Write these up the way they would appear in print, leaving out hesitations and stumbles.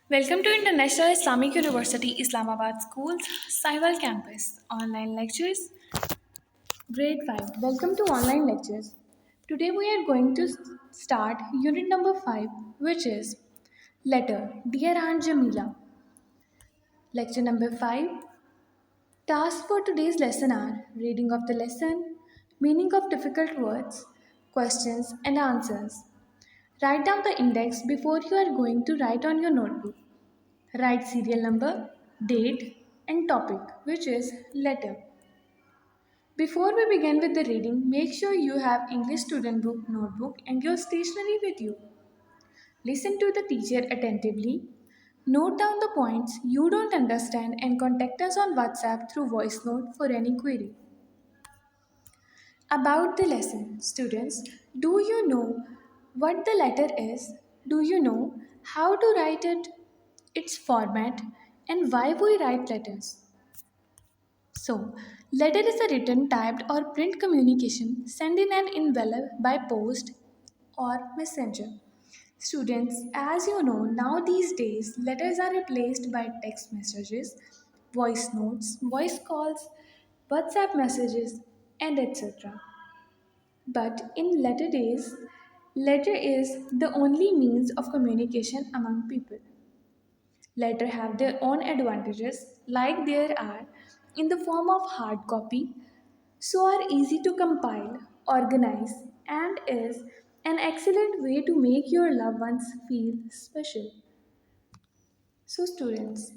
Welcome to International Islamic University Islamabad School's Sahiwal campus. Online lectures, grade 5. Welcome to online lectures. Today we are going to start unit number 5, which is Letter. Dear Aunt Jamila. Lecture number 5. Tasks for today's lesson are reading of the lesson, meaning of difficult words, questions and answers. Write down the index before you are going to write on your notebook. Write serial number, date, and topic, which is letter. Before we begin with the reading, make sure you have English student book, notebook, and your stationery with you. Listen to the teacher attentively. Note down the points you don't understand and contact us on WhatsApp through voice note for any query. About the lesson, students, do you know what the letter is? Do you know how to write it, its format, and why we write letters? So, letter is a written, typed, or print communication sent in an envelope by post or messenger. Students, as you know, now these days letters are replaced by text messages, voice notes, voice calls, WhatsApp messages, and etc. But in latter days, letter is the only means of communication among people. Letter have their own advantages, like there are in the form of hard copy, so are easy to compile, organize, and is an excellent way to make your loved ones feel special. So, students,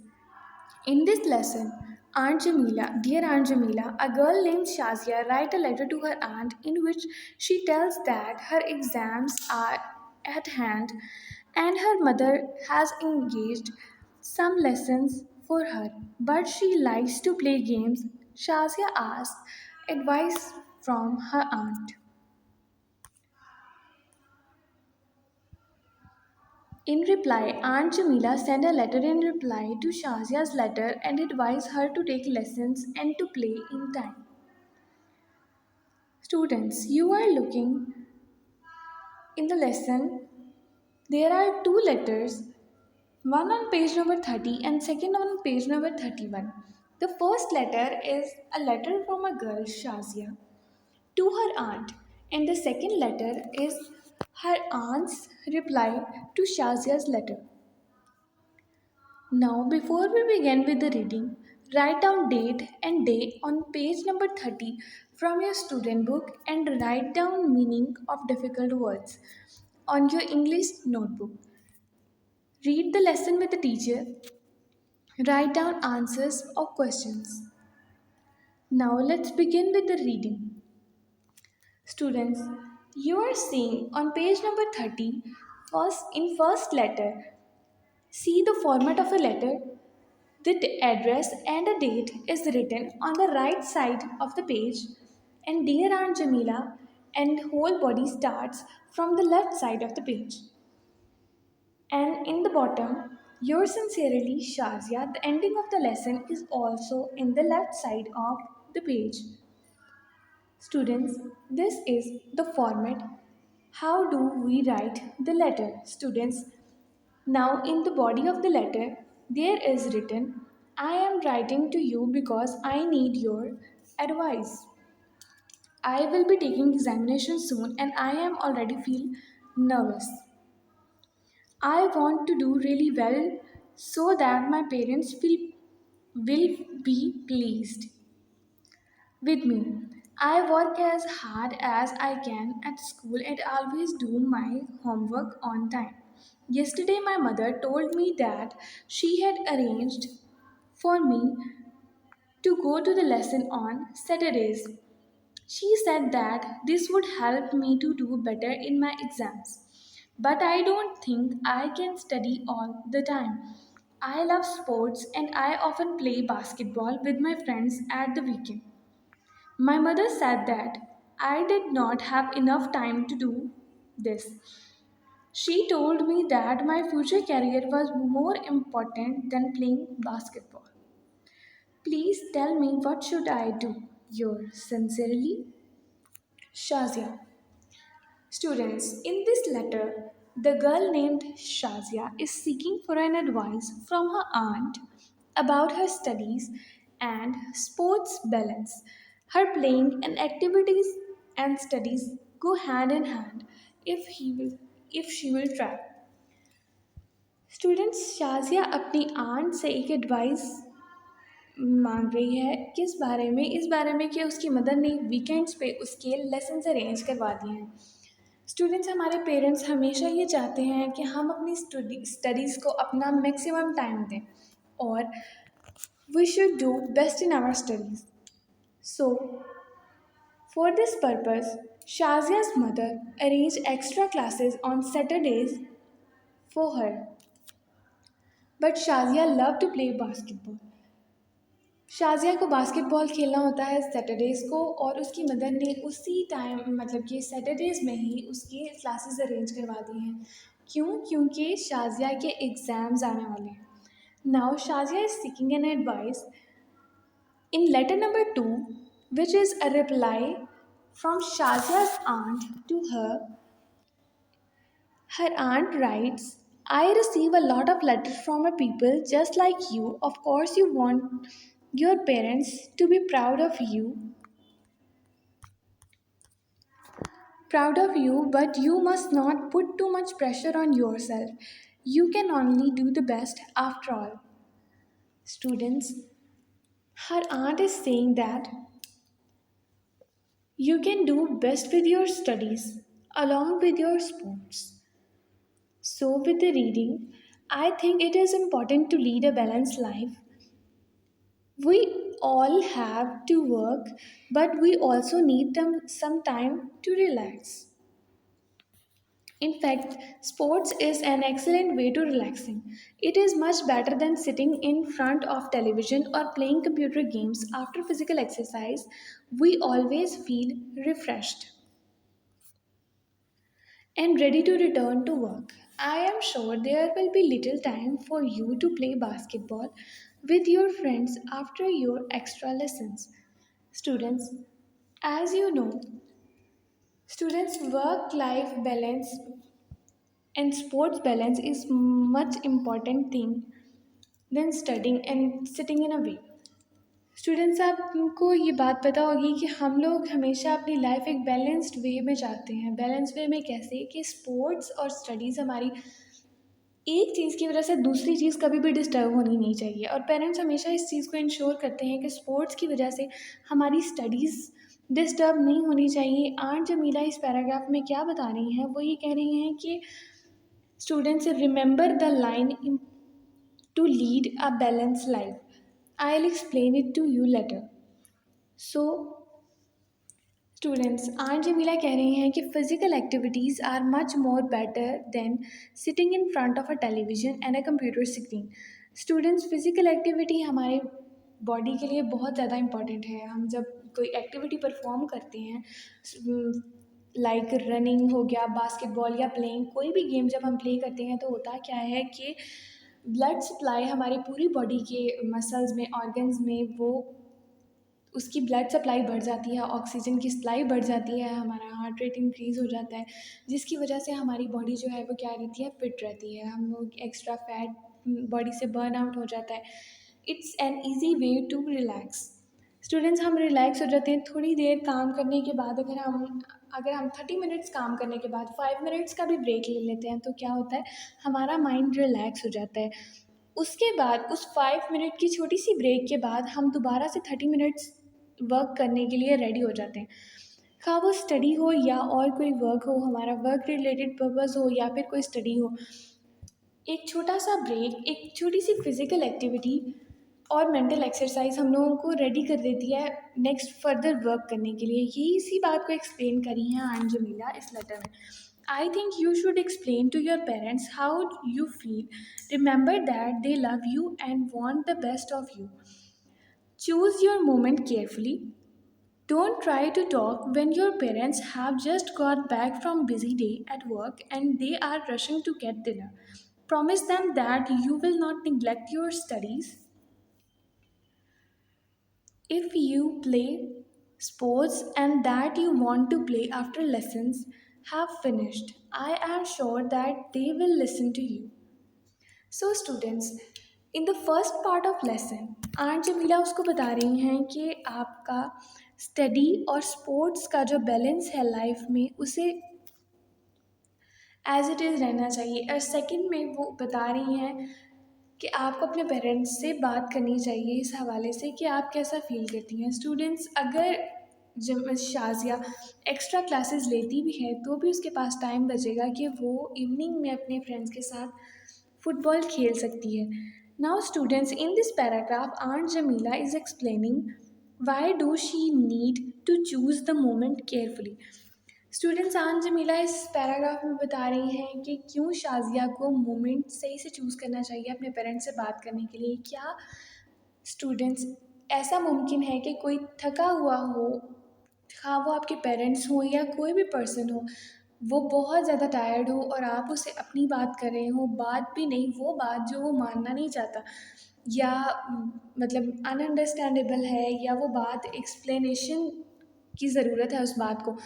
in this lesson, dear Aunt Jamila, a girl named Shazia write a letter to her aunt in which she tells that her exams are at hand and her mother has engaged some lessons for her, but she likes to play games. Shazia asks advice from her aunt. In reply, Aunt Jamila sent a letter in reply to Shazia's letter and advised her to take lessons and to play in time. Students, you are looking in the lesson. There are two letters, one on page number 30 and second on page number 31. The first letter is a letter from a girl, Shazia, to her aunt, and the second letter is her aunt's reply to Shazia's letter. Now, before we begin with the reading, write down date and day on page number 30 from your student book and write down meaning of difficult words on your English notebook. Read the lesson with the teacher. Write down answers or questions. Now, let's begin with the reading. Students, you are seeing on page number 30, first letter, see the format of a letter. The address and a date is written on the right side of the page, and Dear Aunt Jamila and whole body starts from the left side of the page. And in the bottom, yours sincerely, Shazia, the ending of the lesson is also in the left side of the page. Students, this is the format. How do we write the letter? Students, now, in the body of the letter, there is written, I am writing to you because I need your advice. I will be taking examination soon and I am already feel nervous. I want to do really well so that my parents will be pleased with me. I work as hard as I can at school and always do my homework on time. Yesterday, my mother told me that she had arranged for me to go to the lesson on Saturdays. She said that this would help me to do better in my exams. But I don't think I can study all the time. I love sports and I often play basketball with my friends at the weekend. My mother said that I did not have enough time to do this. She told me that my future career was more important than playing basketball. Please tell me what should I do? Yours sincerely, Shazia. Students, in this letter, The girl named Shazia is seeking for an advice from her aunt about her studies and sports balance. Her playing and activities and studies go hand in hand if he will if she will try. Students Shazia अपनी aunt से एक advice मांग रही है किस बारे में, इस बारे में कि उसकी मदर ने वीकेंड्स पे उसके लेसन्स अरेंज करवा दिए हैं। स्टूडेंट्स, हमारे पेरेंट्स हमेशा ये चाहते हैं कि हम अपनी स्टडीज़ को अपना मैक्सिमम टाइम दें और we should do best in our studies. So for this purpose Shazia's mother arranged extra classes on Saturdays for her. But Shazia loved to play basketball. Shazia को बास्केटबॉल खेलना होता है सैटरडेज़ को और उसकी मदर ने उसी टाइम मतलब कि सैटरडेज़ में ही उसकी क्लासेस अरेंज करवा दी हैं। क्यों? क्योंकि शाज़िया के एग्ज़ाम्स आने वाले हैं। Now Shazia is seeking an advice in letter number 2, which is a reply from Shazia's aunt to her. Her aunt writes, I receive a lot of letters from a people just like you. Of course, you want your parents to be proud of you, but you must not put too much pressure on yourself. You can only do the best after all. Students, her aunt is saying that you can do best with your studies along with your sports. So, with the reading, I think it is important to lead a balanced life. We all have to work, but we also need some time to relax. In fact, sports is an excellent way to relaxing. It is much better than sitting in front of television or playing computer games. After physical exercise, we always feel refreshed and ready to return to work. I am sure there will be little time for you to play basketball with your friends after your extra lessons. Students, as you know, students' work life balance and sports balance is much important thing than studying and sitting in a way. Students, आपको ये बात पता होगी कि हम लोग हमेशा अपनी लाइफ एक बैलेंस्ड वे में चाहते हैं। बैलेंस वे में कैसे कि स्पोर्ट्स और स्टडीज़ हमारी एक चीज़ की वजह से दूसरी चीज़ कभी भी डिस्टर्ब होनी नहीं चाहिए और पेरेंट्स हमेशा इस चीज़ को इंश्योर करते हैं कि स्पोर्ट्स की वजह से हमारी स्टडीज़ डिस्टर्ब नहीं होनी चाहिए। आंट जमीला इस पैराग्राफ में क्या बता रही हैं, वो ये कह रही हैं कि students remember the line to lead a balanced life. I'll explain it to you later. So, students, Aunt Jamila कह रही हैं कि physical activities are much more better than sitting in front of a television and a computer screen. Students, physical activity हमारे body के लिए बहुत ज़्यादा important है। हम जब कोई एक्टिविटी परफॉर्म करते हैं लाइक रनिंग हो गया, बास्केटबॉल या प्लेइंग कोई भी गेम जब हम प्ले करते हैं तो होता क्या है कि ब्लड सप्लाई हमारी पूरी बॉडी के मसल्स में ऑर्गन्स में वो उसकी ब्लड सप्लाई बढ़ जाती है, ऑक्सीजन की सप्लाई बढ़ जाती है, हमारा हार्ट रेट इंक्रीज़ हो जाता है जिसकी वजह से हमारी बॉडी जो है वो क्या रहती है, फिट रहती है। हम लोग एक्स्ट्रा फैट बॉडी से बर्न आउट हो जाता है। It's an easy way to relax. Students, हम रिलैक्स हो जाते हैं थोड़ी देर काम करने के बाद। अगर हम 30 मिनट्स काम करने के बाद 5 मिनट्स का भी ब्रेक ले लेते हैं तो क्या होता है, हमारा माइंड रिलैक्स हो जाता है। उसके बाद उस 5 मिनट की छोटी सी ब्रेक के बाद हम दोबारा से 30 मिनट्स वर्क करने के लिए रेडी हो जाते हैं। खा वो स्टडी हो या और कोई वर्क हो, हमारा वर्क रिलेटेड पर्पज़ हो या फिर कोई स्टडी हो, एक छोटा सा ब्रेक, एक छोटी सी फिज़िकल एक्टिविटी और मेंटल एक्सरसाइज हम लोगों को रेडी कर देती है नेक्स्ट फर्दर वर्क करने के लिए। यही इसी बात को एक्सप्लेन करी हैं आंट जमीला इस लेटर में। I think you should explain to your parents how you feel. Remember that they love you and want the best of you. Choose your moment carefully. Don't try to talk when your parents have just got back from busy day at work and they are rushing to get dinner. Promise them that you will not neglect your studies. If you play sports and that you want to play after lessons, have finished. I am sure that they will listen to you. So students, in the first part of lesson, aunt Jamila उसको बता रही हैं कि आपका study और sports का जो balance है लाइफ में उसे एज इट इज़ रहना चाहिए। और सेकंड में वो बता रही हैं कि आपको अपने पेरेंट्स से बात करनी चाहिए इस हवाले से कि आप कैसा फ़ील करती हैं। स्टूडेंट्स, अगर जब शाज़िया एक्स्ट्रा क्लासेस लेती भी है तो भी उसके पास टाइम बचेगा कि वो इवनिंग में अपने फ्रेंड्स के साथ फुटबॉल खेल सकती है। Now students, in this paragraph aunt Jamila is explaining why do she need to choose the moment carefully. Students, aunt Jamila इस पैराग्राफ में बता रही हैं कि क्यों शाज़िया को मोमेंट सही से चूज़ करना चाहिए अपने पेरेंट्स से बात करने के लिए। क्या स्टूडेंट्स, ऐसा मुमकिन है कि कोई थका हुआ हो, हाँ वो आपके पेरेंट्स हों या कोई भी पर्सन हो, वो बहुत ज़्यादा टायर्ड हो और आप उससे अपनी बात कर रहे हो, बात भी नहीं, वो बात जो वो मानना नहीं चाहता या मतलब अनअंडरस्टैंडेबल है या वो बात एक्सप्लेनेशन की ज़रूरत है उस बात को,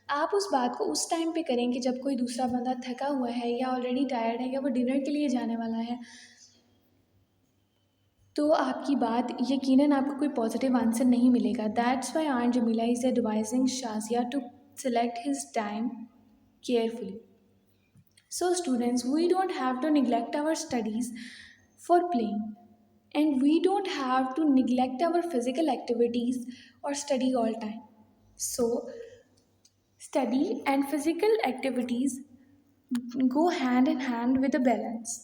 आप उस बात को उस टाइम पे करें कि जब कोई दूसरा बंदा थका हुआ है या ऑलरेडी टायर्ड है या वो डिनर के लिए जाने वाला है, तो आपकी बात यकीनन आपको कोई पॉजिटिव आंसर नहीं मिलेगा। That's why aunt Jamila is advising Shazia to select his time carefully. So, students, we don't have to neglect our studies for playing, and we don't have to neglect our physical activities or study all time. So, study and physical activities go hand in hand with a balance.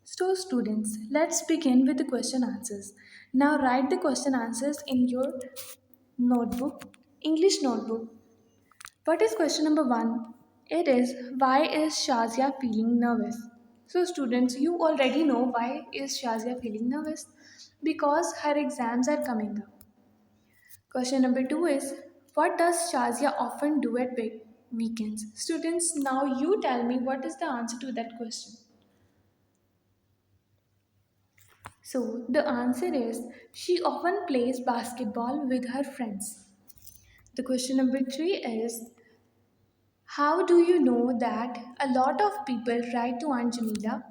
So, students, let's begin with the question answers. Now, write the question answers in your notebook, English notebook. What is question number one? It is, why is Shazia feeling nervous? So students, you already know why is Shazia feeling nervous? Because her exams are coming up. Question number two is, what does Shazia often do at weekends? Students, now you tell me what is the answer to that question. So the answer is, she often plays basketball with her friends. The question number three is, how do you know that a lot of people write to Aunt Jamila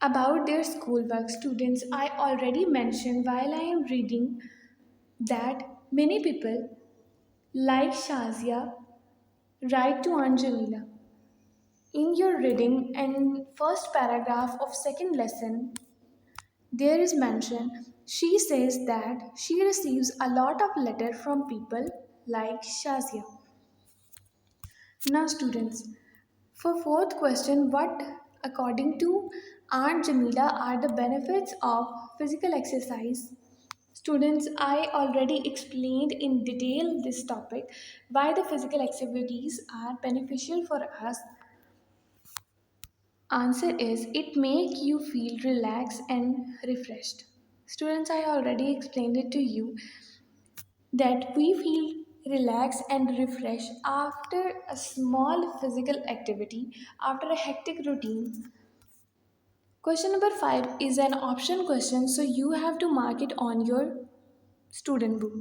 about their schoolwork? Students, I already mentioned while I am reading that many people like Shazia write to Aunt Jamila. In your reading and first paragraph of second lesson, there is mention she says that she receives a lot of letter from people like Shazia. Now students, for fourth question, what according to Aunt Jamila are the benefits of physical exercise? Students, I already explained in detail this topic why the physical activities are beneficial for us. Answer is, it make you feel relaxed and refreshed. Students, I already explained it to you that we feel relaxed and refreshed after a small physical activity, after a hectic routine. Question number 5 is an option question, so you have to mark it on your student book.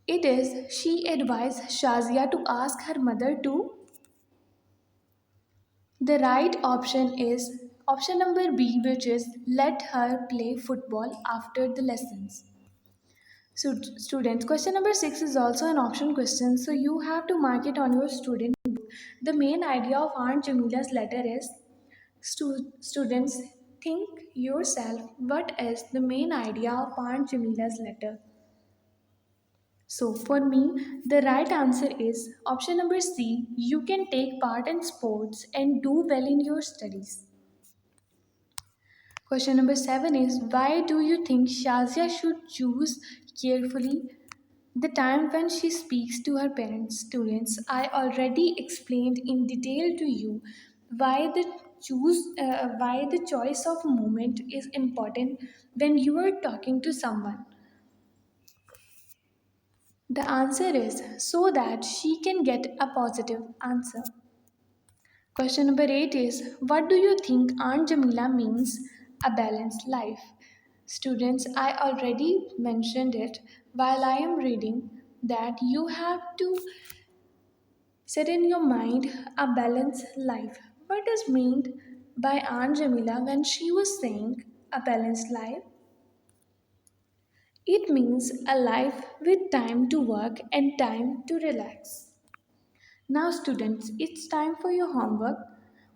It is, she advised Shazia to ask her mother to. The right option is option number B, which is let her play football after the lessons. So, students, question number 6 is also an option question, so you have to mark it on your student book. The main idea of Aunt Jamila's letter is, students, think yourself, what is the main idea of Aunt Jamila's letter? So, for me, the right answer is option number C, you can take part in sports and do well in your studies. Question number 7 is, why do you think Shazia should choose carefully the time when she speaks to her parents? Students, I already explained in detail to you why why the choice of moment is important when you are talking to someone. The answer is so that she can get a positive answer. Question number 8 is, what do you think Aunt Jamila means a balanced life? Students, I already mentioned it while I am reading that you have to Set in your mind a balanced life. What is meant by Aunt Jamila when she was saying a balanced life? It means a life with time to work and time to relax. Now, students, it's time for your homework.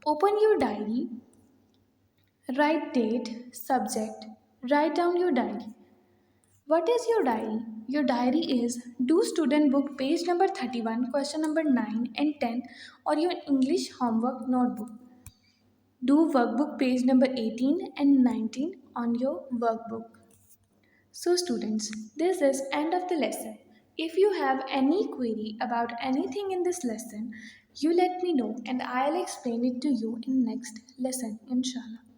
Open your diary, write date, subject, write down your diary. What is your diary? Your diary is do student book page number 31, question number 9 and 10 or your English homework notebook. Do workbook page number 18 and 19 on your workbook. So students, this is end of the lesson. If you have any query about anything in this lesson, you let me know and I'll explain it to you in next lesson inshallah.